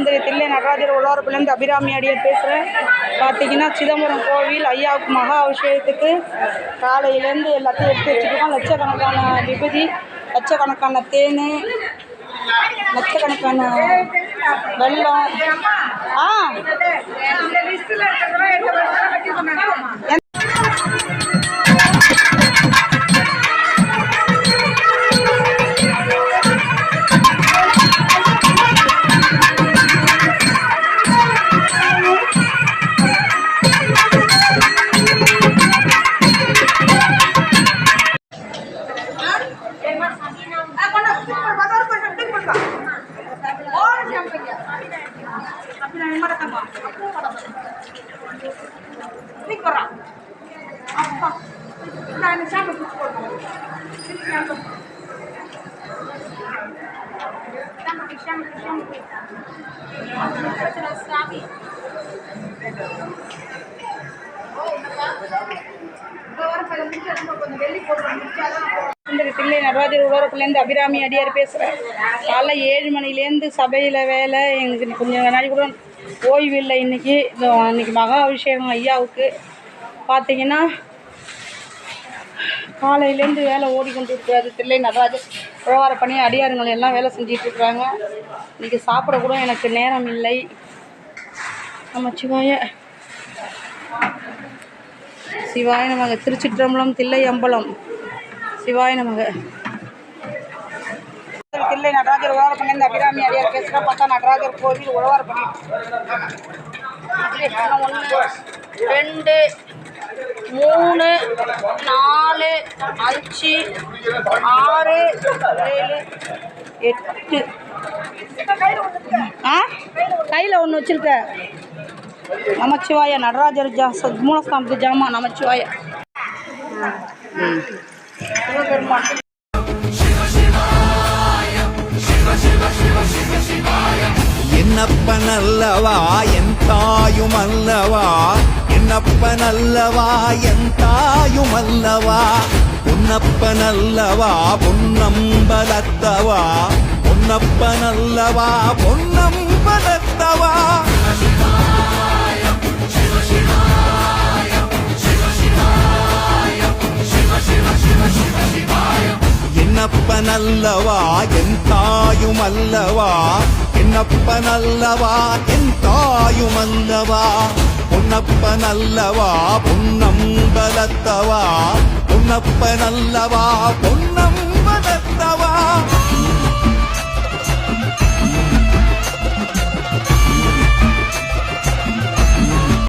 தில்லை நடராஜர் உலகப்பிலேருந்து அபிராமி அடியார் பேசுகிறேன். பார்த்தீங்கன்னா சிதம்பரம் கோவில் ஐயாவுக்கு மகா அபிஷேகத்துக்கு காலையிலேருந்து எல்லாத்தையும் எடுத்து வச்சுருக்கோம். லட்சக்கணக்கான விபூதி, லட்சக்கணக்கான தேன், லட்சக்கணக்கான வெல்லம். தில்லை நடராஜர் உலகப்பிலேருந்து அபிராமி அடியார் பேசுகிறேன். காலைல 7 மணிலேருந்து சபையில் வேலை. எங்களுக்கு கொஞ்சம் நாளைக்கு கூட ஓய்வு இல்லை. இன்னைக்கு மகா அபிஷேகம் ஐயாவுக்கு. பார்த்தீங்கன்னா காலையிலேருந்து வேலை ஓடிக்கொண்டு இருக்கிறது. தில்லை நடராஜர் உழவார பணி அடியாருங்கள் எல்லாம் வேலை செஞ்சிட்ருக்குறாங்க. இன்றைக்கி சாப்பிட கூட எனக்கு நேரம் இல்லை. நமச்சிவாய சிவாய நமக. திருச்சிற்றம்பலம், தில்லை அம்பலம், சிவாய நமக. தில்லை நடராஜர் உழவார பண்ணி இந்த அபிராமி அடியார் பேசுகிற. பார்த்தா நடராஜர் கோவில் உழவார பண்ணி 1 2 3 4 5 6 7 8 கையில் ஒன்று வச்சுருக்க. நமச்சிவாய நடராஜர் மூலஸ்தானத்து ஜாமா. நமச்சிவாய சிவபெருமான். என்னப்பனல்லவா என் தாயும் அல்லவா, என்னப்பனல்லவா என் தாயும் அல்லவா, பொன்னப்பனல்லவா பொன்னம்பலத்தவா, பொன்னப்பனல்லவா பொன்னம்பலத்தவா. என்னப்பனல்லவா என் தாயும் அல்லவா, என்னப்பனல்லவா என் தாயும் அல்லவா, பொன்னப்பனல்லவா பொன்னம்பலத்தவா, பொன்னப்பனல்லவா பொன்னம்